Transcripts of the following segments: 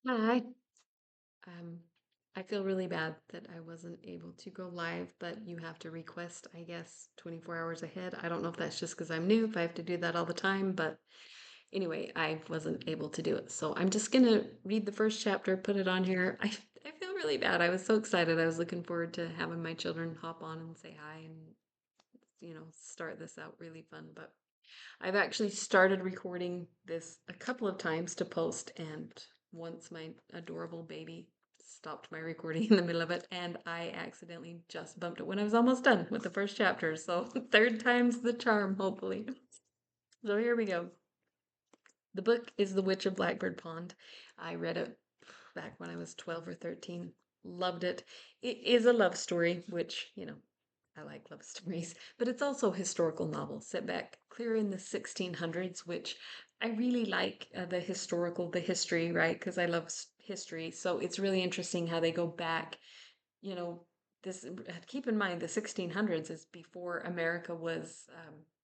Hi. Um, I feel really bad that I wasn't able to go live, but you have to request, I guess, 24 hours ahead. I don't know if that's just because I'm new, if I have to do that all the time, but anyway, I wasn't able to do it. So I'm just gonna read the first chapter, put it on here. I feel really bad. I was so excited. I was looking forward to having my children hop on and say hi and, start this out really fun. But I've actually started recording this a couple of times to post, and once my adorable baby stopped my recording in the middle of it, and I accidentally just bumped it when I was almost done with the first chapter. So, third time's the charm, hopefully. So, here we go. The book is The Witch of Blackbird Pond. I read it back when I was 12 or 13. Loved it. It is a love story, which, I like love stories, but it's also a historical novel set back clear in the 1600s, which I really like the history, right? Because I love history. So it's really interesting how they go back, you know, this, keep in mind the 1600s is before America was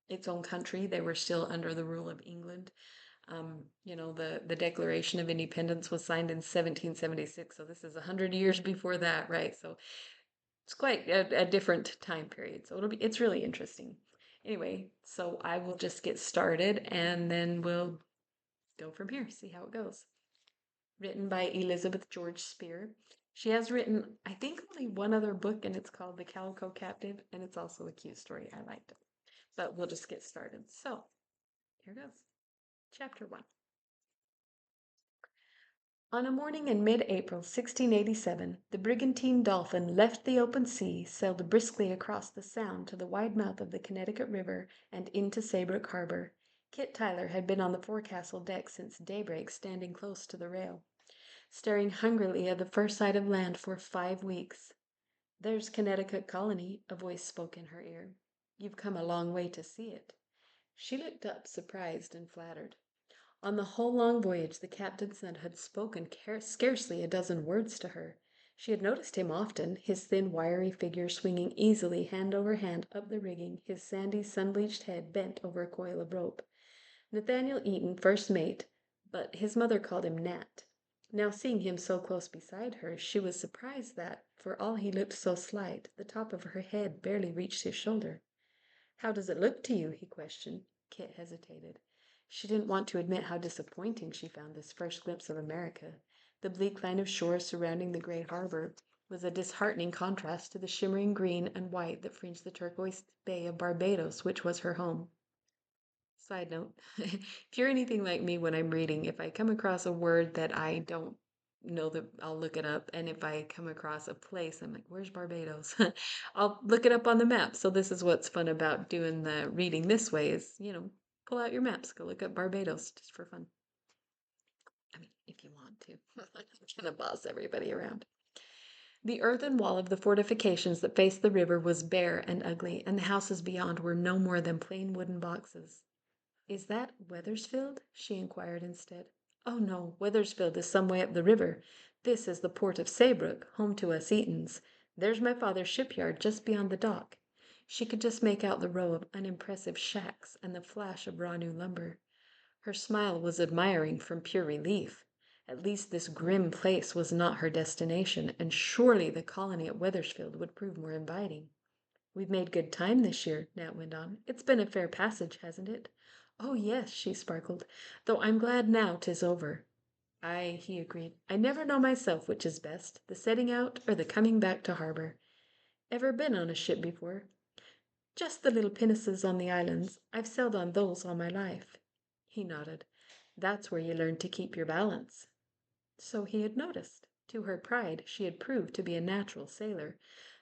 its own country. They were still under the rule of England. The Declaration of Independence was signed in 1776, so this is 100 years before that, right? So it's quite a different time period. So it's really interesting. Anyway, so I will just get started and then we'll go from here, see how it goes. Written by Elizabeth George Spear. She has written, I think, only one other book, and it's called The Calico Captive, and it's also a cute story. I liked it. But we'll just get started. So here goes. Chapter 1. On a morning in mid-April 1687, the brigantine Dolphin left the open sea, sailed briskly across the Sound to the wide mouth of the Connecticut River, and into Saybrook Harbor. Kit Tyler had been on the forecastle deck since daybreak, standing close to the rail, staring hungrily at the first sight of land for 5 weeks. "There's Connecticut Colony," a voice spoke in her ear. "You've come a long way to see it." She looked up, surprised and flattered. On the whole long voyage the captain's son had spoken scarcely a dozen words to her. She had noticed him often, his thin, wiry figure swinging easily hand over hand up the rigging, his sandy, sun-bleached head bent over a coil of rope. Nathaniel Eaton, first mate, but his mother called him Nat. Now seeing him so close beside her, she was surprised that, for all he looked so slight, the top of her head barely reached his shoulder. "How does it look to you?" he questioned. Kit hesitated. She didn't want to admit how disappointing she found this first glimpse of America. The bleak line of shore surrounding the great harbor was a disheartening contrast to the shimmering green and white that fringed the turquoise bay of Barbados, which was her home. Side note, if you're anything like me when I'm reading, if I come across a word that I don't know, that I'll look it up. And if I come across a place, I'm like, where's Barbados? I'll look it up on the map. So this is what's fun about doing the reading this way is, pull out your maps, go look up Barbados just for fun. I mean, if you want to. I'm not gonna boss everybody around. The earthen wall of the fortifications that faced the river was bare and ugly, and the houses beyond were no more than plain wooden boxes. "Is that Wethersfield?" she inquired instead. "Oh, no, Wethersfield is some way up the river. This is the port of Saybrook, home to us Eatons. There's my father's shipyard just beyond the dock." She could just make out the row of unimpressive shacks and the flash of raw new lumber. Her smile was admiring from pure relief. At least this grim place was not her destination, and surely the colony at Wethersfield would prove more inviting. "We've made good time this year," Nat went on. "It's been a fair passage, hasn't it?" "Oh, yes," she sparkled, "though I'm glad now 'tis over." "Aye," he agreed. "I never know myself which is best, the setting out or the coming back to harbor. Ever been on a ship before?" "Just the little pinnaces on the islands. I've sailed on those all my life." He nodded. "That's where you learn to keep your balance." So he had noticed. To her pride, she had proved to be a natural sailor.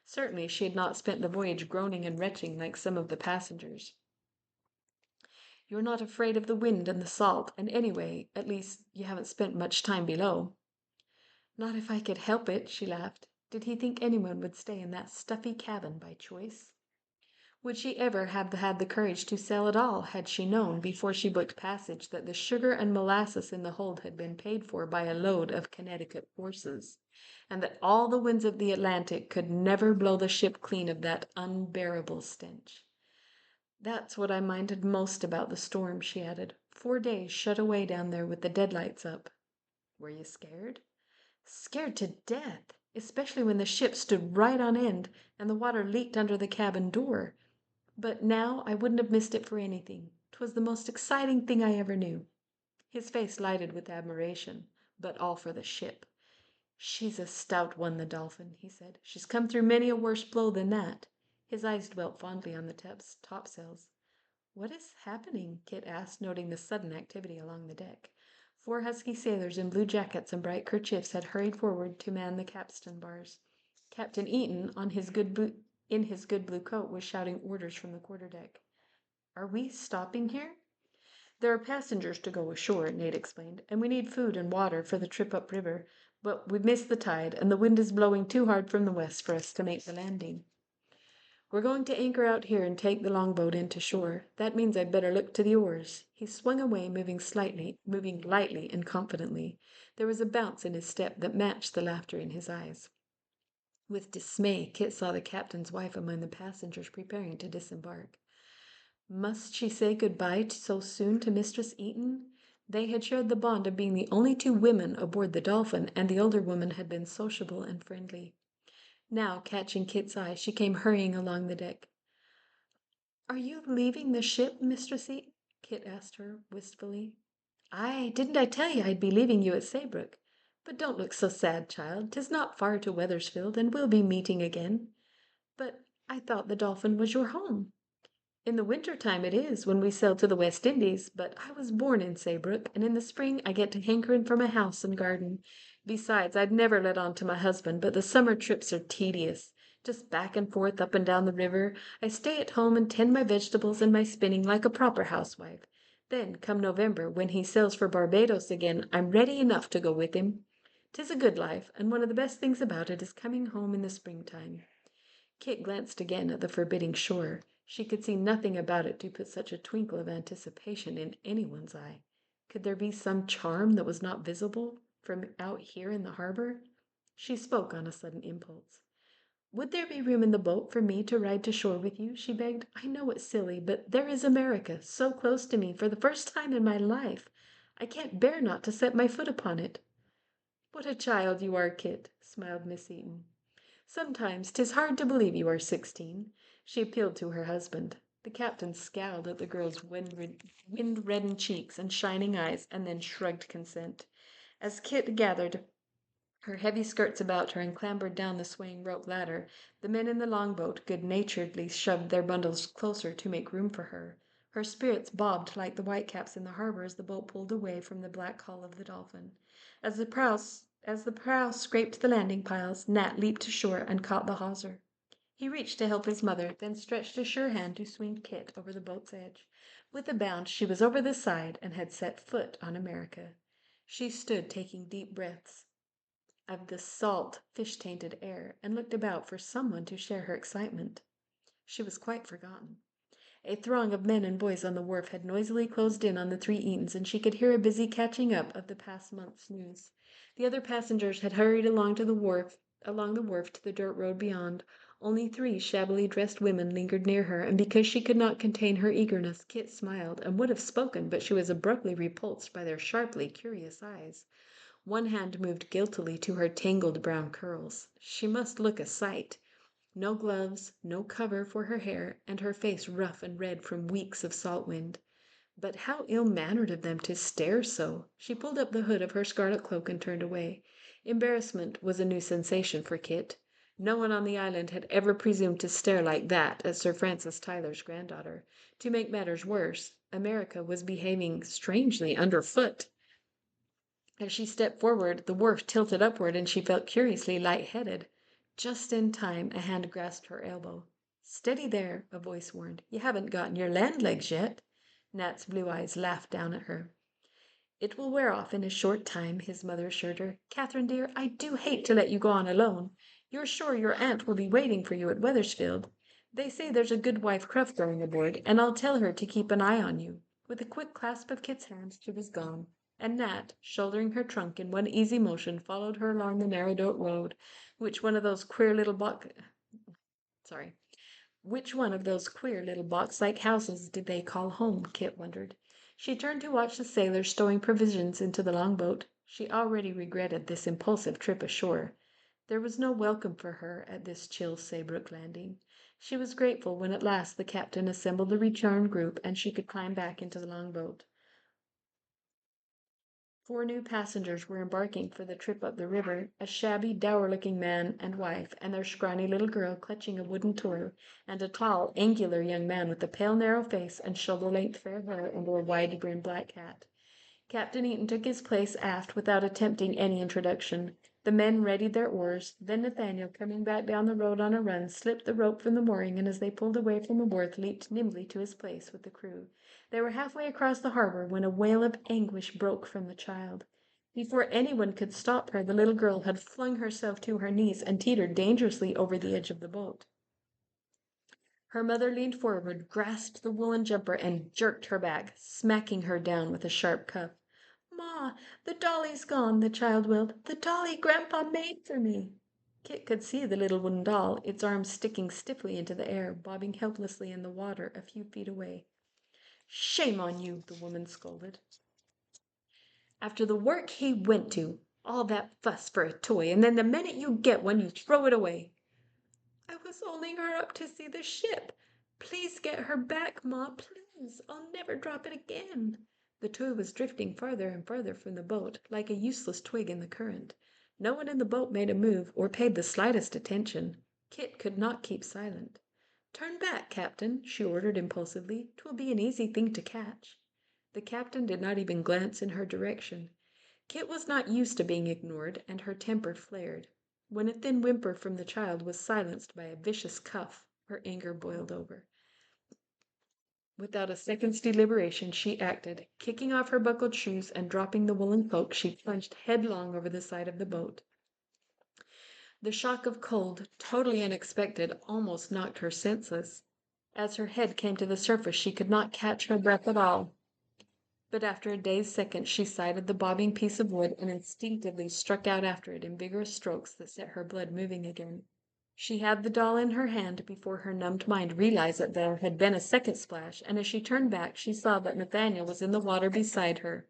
Certainly she had not spent the voyage groaning and retching like some of the passengers. "You're not afraid of the wind and the salt, and anyway, at least, you haven't spent much time below." "Not if I could help it," she laughed. Did he think anyone would stay in that stuffy cabin by choice? Would she ever have had the courage to sail at all had she known before she booked passage that the sugar and molasses in the hold had been paid for by a load of Connecticut horses, and that all the winds of the Atlantic could never blow the ship clean of that unbearable stench? "That's what I minded most about the storm," she added. "4 days shut away down there with the deadlights up." Were you scared? Scared to death, especially when the ship stood right on end and the water leaked under the cabin door. But now I wouldn't have missed it for anything. 'Twas the most exciting thing I ever knew. His face lighted with admiration, but all for the ship. She's a stout one, the Dolphin, he said. She's come through many a worse blow than that. His eyes dwelt fondly on the topsails. What is happening? Kit asked, noting the sudden activity along the deck. 4 husky sailors in blue jackets and bright kerchiefs had hurried forward to man the capstan bars. Captain Eaton, in his good blue coat, was shouting orders from the quarterdeck. Are we stopping here? There are passengers to go ashore, Nate explained, and we need food and water for the trip upriver, but we've missed the tide, and the wind is blowing too hard from the west for us to make the landing. We're going to anchor out here and take the longboat into shore. That means I'd better look to the oars. He swung away, moving lightly and confidently. There was a bounce in his step that matched the laughter in his eyes. With dismay, Kit saw the captain's wife among the passengers preparing to disembark. Must she say good-bye so soon to Mistress Eaton? They had shared the bond of being the only 2 women aboard the Dolphin, and the older woman had been sociable and friendly. Now, catching Kit's eye, she came hurrying along the deck. Are you leaving the ship, Mistress Eaton? Kit asked her wistfully. Aye, didn't I tell you I'd be leaving you at Saybrook? But don't look so sad, child. 'Tis not far to Wethersfield, and we'll be meeting again. But I thought the Dolphin was your home. In the winter time it is, when we sail to the West Indies, but I was born in Saybrook, and in the spring I get to hankering for my house and garden. Besides, I'd never let on to my husband, but the summer trips are tedious. Just back and forth up and down the river. I stay at home and tend my vegetables and my spinning like a proper housewife. Then, come November, when he sails for Barbados again, I'm ready enough to go with him. 'Tis a good life, and one of the best things about it is coming home in the springtime. Kit glanced again at the forbidding shore. She could see nothing about it to put such a twinkle of anticipation in anyone's eye. Could there be some charm that was not visible from out here in the harbor? She spoke on a sudden impulse. Would there be room in the boat for me to ride to shore with you? She begged. I know it's silly, but there is America, so close to me for the first time in my life. I can't bear not to set my foot upon it. What a child you are, Kit, smiled Miss Eaton. Sometimes 'tis hard to believe you are 16. She appealed to her husband. The captain scowled at the girl's wind-reddened cheeks and shining eyes, and then shrugged consent. As Kit gathered her heavy skirts about her and clambered down the swaying rope ladder, the men in the longboat good-naturedly shoved their bundles closer to make room for her. Her spirits bobbed like the whitecaps in the harbor as the boat pulled away from the black hull of the Dolphin. As the prow scraped the landing piles, Nat leaped to shore and caught the hawser. He reached to help his mother, then stretched a sure hand to swing Kit over the boat's edge. With a bound, she was over the side and had set foot on America. She stood taking deep breaths of the salt, fish-tainted air, and looked about for someone to share her excitement. She was quite forgotten. A throng of men and boys on the wharf had noisily closed in on the 3 Eatons, and she could hear a busy catching up of the past month's news. The other passengers had hurried along the wharf to the dirt road beyond. Only 3 shabbily dressed women lingered near her, and because she could not contain her eagerness, Kit smiled and would have spoken, but she was abruptly repulsed by their sharply curious eyes. One hand moved guiltily to her tangled brown curls. She must look a sight. No gloves, no cover for her hair, and her face rough and red from weeks of salt wind. But how ill-mannered of them to stare so! She pulled up the hood of her scarlet cloak and turned away. Embarrassment was a new sensation for Kit. No one on the island had ever presumed to stare like that at Sir Francis Tyler's granddaughter. To make matters worse, America was behaving strangely underfoot. As she stepped forward, the wharf tilted upward and she felt curiously light-headed. Just in time, a hand grasped her elbow. Steady there, a voice warned. You haven't gotten your land legs yet. Nat's blue eyes laughed down at her. It will wear off in a short time, his mother assured her. Catherine, dear, I do hate to let you go on alone. You're sure your aunt will be waiting for you at Wethersfield. They say there's a good wife Cruff going aboard, and I'll tell her to keep an eye on you. With a quick clasp of Kit's hand, she was gone, and Nat, shouldering her trunk in one easy motion, followed her along the narrow dirt road, which one of those queer little box-like houses did they call home, Kit wondered. She turned to watch the sailors stowing provisions into the longboat. She already regretted this impulsive trip ashore. There was no welcome for her at this chill Saybrook landing. She was grateful when at last the captain assembled the return group and she could climb back into the longboat. 4 new passengers were embarking for the trip up the river, a shabby, dour-looking man and wife, and their scrawny little girl clutching a wooden toy, and a tall, angular young man with a pale, narrow face and shoulder-length fair hair under a wide-brimmed black hat. Captain Eaton took his place aft without attempting any introduction. The men readied their oars. Then Nathaniel, coming back down the road on a run, slipped the rope from the mooring, and as they pulled away from the wharf, leaped nimbly to his place with the crew. They were halfway across the harbor when a wail of anguish broke from the child. Before anyone could stop her, the little girl had flung herself to her knees and teetered dangerously over the edge of the boat. Her mother leaned forward, grasped the woolen jumper, and jerked her back, smacking her down with a sharp cuff. "Ma, the dolly's gone," the child wailed. "The dolly Grandpa made for me." Kit could see the little wooden doll, its arms sticking stiffly into the air, bobbing helplessly in the water a few feet away. "Shame on you," the woman scolded. "After the work he went to! All that fuss for a toy, and then the minute you get one you throw it away." "I was holding her up to see the ship. Please get her back, Ma, please. I'll never drop it again." The toy was drifting farther and farther from the boat, like a useless twig in the current. No one in the boat made a move or paid the slightest attention. Kit could not keep silent. "Turn back, Captain," she ordered impulsively. "'Twill be an easy thing to catch." The captain did not even glance in her direction. Kit was not used to being ignored, and her temper flared. When a thin whimper from the child was silenced by a vicious cuff, her anger boiled over. Without a second's deliberation, she acted. Kicking off her buckled shoes and dropping the woolen cloak, she plunged headlong over the side of the boat. The shock of cold, totally unexpected, almost knocked her senseless. As her head came to the surface, she could not catch her breath at all. But after a dazed second, she sighted the bobbing piece of wood and instinctively struck out after it in vigorous strokes that set her blood moving again. She had the doll in her hand before her numbed mind realized that there had been a second splash, and as she turned back, she saw that Nathaniel was in the water beside her,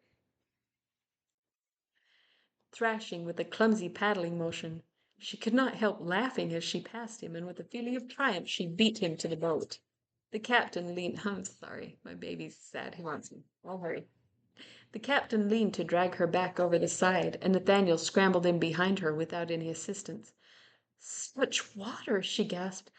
thrashing with a clumsy paddling motion. She could not help laughing as she passed him, and with a feeling of triumph she beat him to the boat. The captain leaned. "I'm sorry, my baby's sad. He wants me. I'll hurry." The captain leaned to drag her back over the side, and Nathaniel scrambled in behind her without any assistance. "Such water!" she gasped.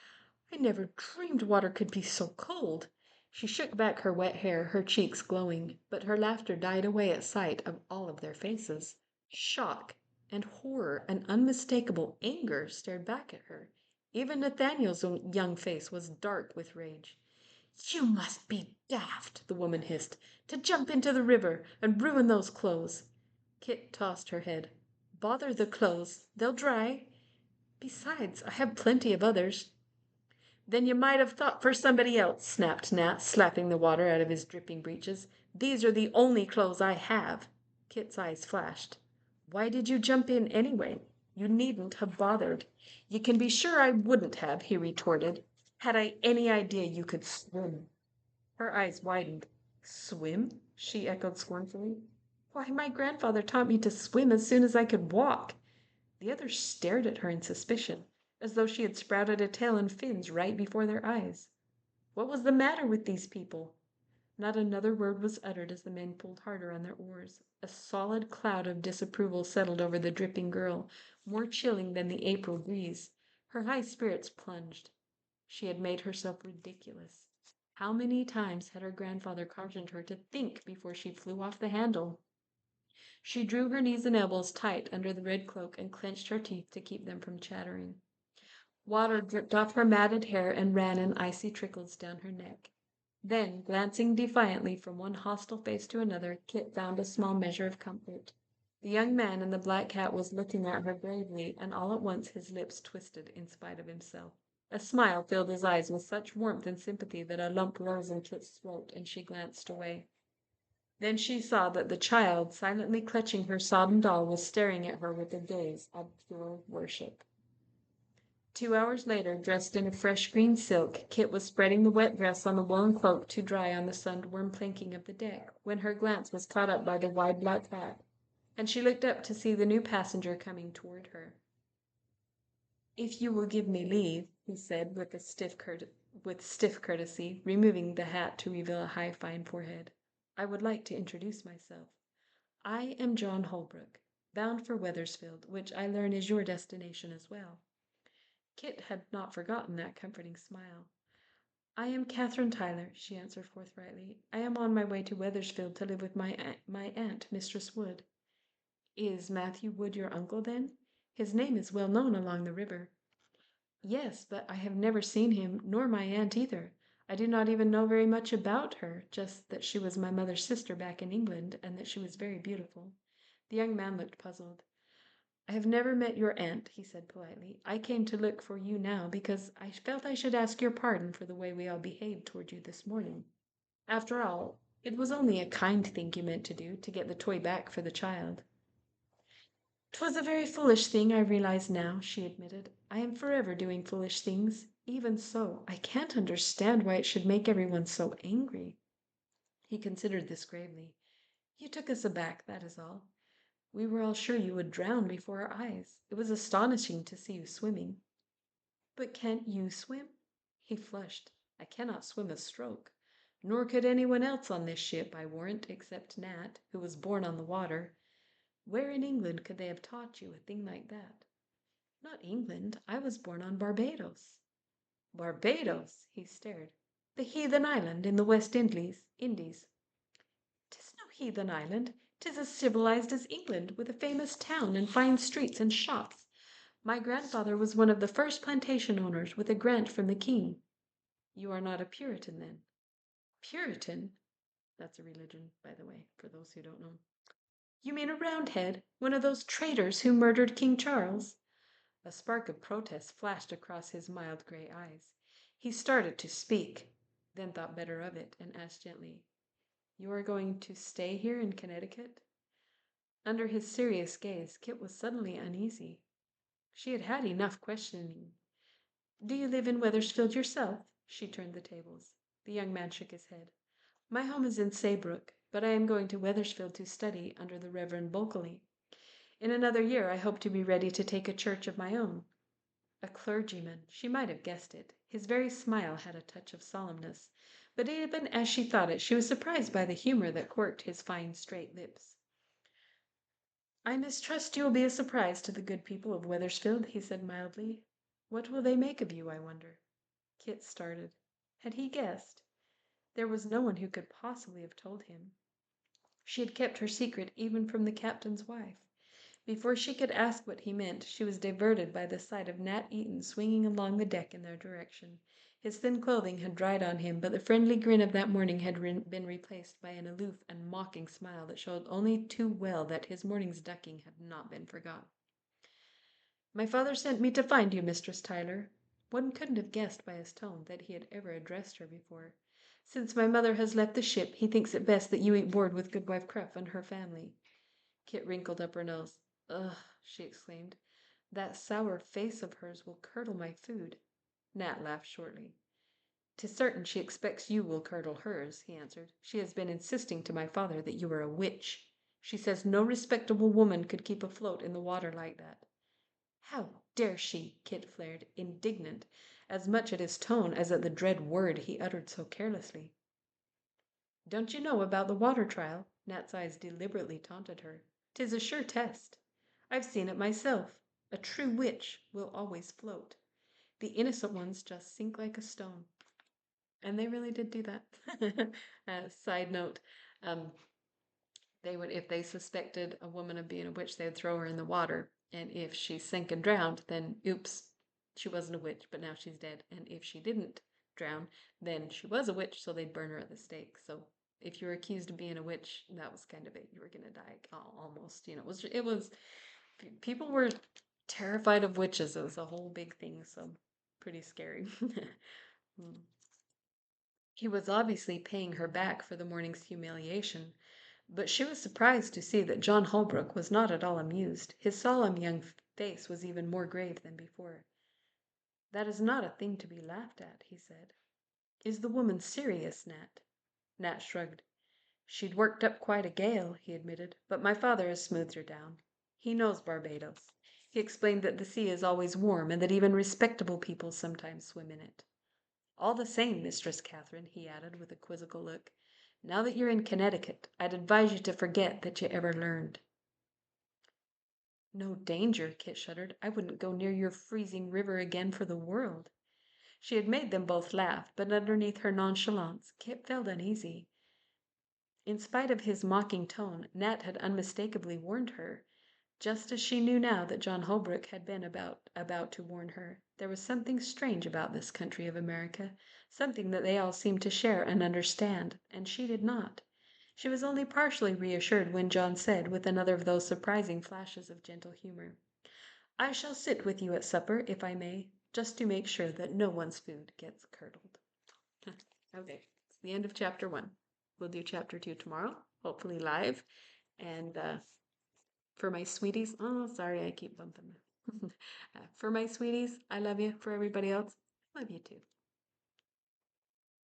"I never dreamed water could be so cold." She shook back her wet hair, her cheeks glowing, but her laughter died away at sight of all of their faces. Shock and horror and unmistakable anger stared back at her. Even Nathaniel's young face was dark with rage. "You must be daft," the woman hissed, "to jump into the river and ruin those clothes." Kit tossed her head. "Bother the clothes. They'll dry. Besides, I have plenty of others." "Then you might have thought for somebody else," snapped Nat, slapping the water out of his dripping breeches. "These are the only clothes I have." Kit's eyes flashed. "Why did you jump in anyway? You needn't have bothered." "You can be sure I wouldn't have," he retorted, "had I any idea you could swim." Her eyes widened. "Swim?" she echoed scornfully. "Why, my grandfather taught me to swim as soon as I could walk." The others stared at her in suspicion, as though she had sprouted a tail and fins right before their eyes. What was the matter with these people? Not another word was uttered as the men pulled harder on their oars. A solid cloud of disapproval settled over the dripping girl, more chilling than the April breeze. Her high spirits plunged. She had made herself ridiculous. How many times had her grandfather cautioned her to think before she flew off the handle? She drew her knees and elbows tight under the red cloak and clenched her teeth to keep them from chattering. Water dripped off her matted hair and ran in icy trickles down her neck. Then, glancing defiantly from one hostile face to another, Kit found a small measure of comfort. The young man in the black hat was looking at her gravely, and all at once his lips twisted in spite of himself. A smile filled his eyes with such warmth and sympathy that a lump rose in Kit's throat, and she glanced away. Then she saw that the child, silently clutching her sodden doll, was staring at her with a gaze of pure worship. 2 hours later, dressed in a fresh green silk, Kit was spreading the wet dress on the woolen cloak to dry on the sun-warmed planking of the deck, when her glance was caught up by the wide black hat. and she looked up to see the new passenger coming toward her. "If you will give me leave," he said with stiff courtesy, removing the hat to reveal a high, fine forehead, "I would like to introduce myself. I am John Holbrook, bound for Wethersfield, which I learn is your destination as well." Kit had not forgotten that comforting smile. "I am Catherine Tyler," she answered forthrightly. "I am on my way to Wethersfield to live with my aunt, Mistress Wood." "Is Matthew Wood your uncle, then? His name is well known along the river." "Yes, but I have never seen him, nor my aunt either. I do not even know very much about her, just that she was my mother's sister back in England, and that she was very beautiful." The young man looked puzzled. "I have never met your aunt," he said politely. "I came to look for you now because I felt I should ask your pardon for the way we all behaved toward you this morning. After all, it was only a kind thing you meant to do, to get the toy back for the child." "'Twas a very foolish thing, I realize now," she admitted. "I am forever doing foolish things. Even so, I can't understand why it should make everyone so angry." He considered this gravely. "You took us aback, that is all. We were all sure you would drown before our eyes. It was astonishing to see you swimming." "But can't you swim?" He flushed. "I cannot swim a stroke. Nor could anyone else on this ship, I warrant, except Nat, who was born on the water. Where in England could they have taught you a thing like that?" "Not England. I was born on Barbados." "Barbados!" He stared. "The heathen island in the West Indies. "'Tis no heathen island. 'Tis as civilized as England, with a famous town and fine streets and shops. My grandfather was one of the first plantation owners, with a grant from the king." "You are not a Puritan, then?" "Puritan? That's a religion, by the way, for those who don't know." "You mean a Roundhead, one of those traitors who murdered King Charles?" A spark of protest flashed across his mild gray eyes. He started to speak, then thought better of it, and asked gently, "You are going to stay here in Connecticut?" Under his serious gaze, Kit was suddenly uneasy. She had had enough questioning. "Do you live in Wethersfield yourself?" She turned the tables. The young man shook his head. "My home is in Saybrook, but I am going to Wethersfield to study under the Reverend Bulkeley. In another year I hope to be ready to take a church of my own." A clergyman! She might have guessed it. His very smile had a touch of solemnness. But even as she thought it, she was surprised by the humor that quirked his fine, straight lips. "I mistrust you will be a surprise to the good people of Wethersfield," he said mildly. "What will they make of you, I wonder?" Kit started. Had he guessed? There was no one who could possibly have told him. She had kept her secret even from the captain's wife. Before she could ask what he meant, she was diverted by the sight of Nat Eaton swinging along the deck in their direction. His thin clothing had dried on him, but the friendly grin of that morning had been replaced by an aloof and mocking smile that showed only too well that his morning's ducking had not been forgotten. "My father sent me to find you, Mistress Tyler." One couldn't have guessed by his tone that he had ever addressed her before. "Since my mother has left the ship, he thinks it best that you eat board with Goodwife Cruff and her family." Kit wrinkled up her nose. "Ugh!" she exclaimed. "That sour face of hers will curdle my food." Nat laughed shortly. "'Tis certain she expects you will curdle hers," he answered. "She has been insisting to my father that you are a witch. She says no respectable woman could keep afloat in the water like that." "How dare she?" Kit flared, indignant, as much at his tone as at the dread word he uttered so carelessly. "Don't you know about the water trial?" Nat's eyes deliberately taunted her. "'Tis a sure test. I've seen it myself. A true witch will always float. The innocent ones just sink like a stone." And they really did do that. Side note, um, they would, if they suspected a woman of being a witch, they'd throw her in the water. And if she sank and drowned, then oops, she wasn't a witch, but now she's dead. And if she didn't drown, then she was a witch, so they'd burn her at the stake. So if you were accused of being a witch, that was kind of it. You were gonna die almost. People were terrified of witches. It was a whole big thing. So pretty scary. He was obviously paying her back for the morning's humiliation, but she was surprised to see that John Holbrook was not at all amused. His solemn young face was even more grave than before. "That is not a thing to be laughed at," he said. "Is the woman serious, Nat?" Nat shrugged. She'd worked up quite a gale, he admitted, but my father has smoothed her down. He knows Barbados. He explained that the sea is always warm and that even respectable people sometimes swim in it. All the same, Mistress Catherine, he added with a quizzical look, now that you're in Connecticut, I'd advise you to forget that you ever learned. No danger, Kit shuddered. I wouldn't go near your freezing river again for the world. She had made them both laugh, but underneath her nonchalance, Kit felt uneasy. In spite of his mocking tone, Nat had unmistakably warned her, just as she knew now that John Holbrook had been about to warn her. There was something strange about this country of America, something that they all seemed to share and understand, and she did not. She was only partially reassured when John said, with another of those surprising flashes of gentle humor, I shall sit with you at supper, if I may, just to make sure that no one's food gets curdled. Okay, it's the end of chapter 1. We'll do chapter 2 tomorrow, hopefully live. And for my sweeties, oh, sorry, I keep bumping. For my sweeties, I love you. For everybody else, love you too.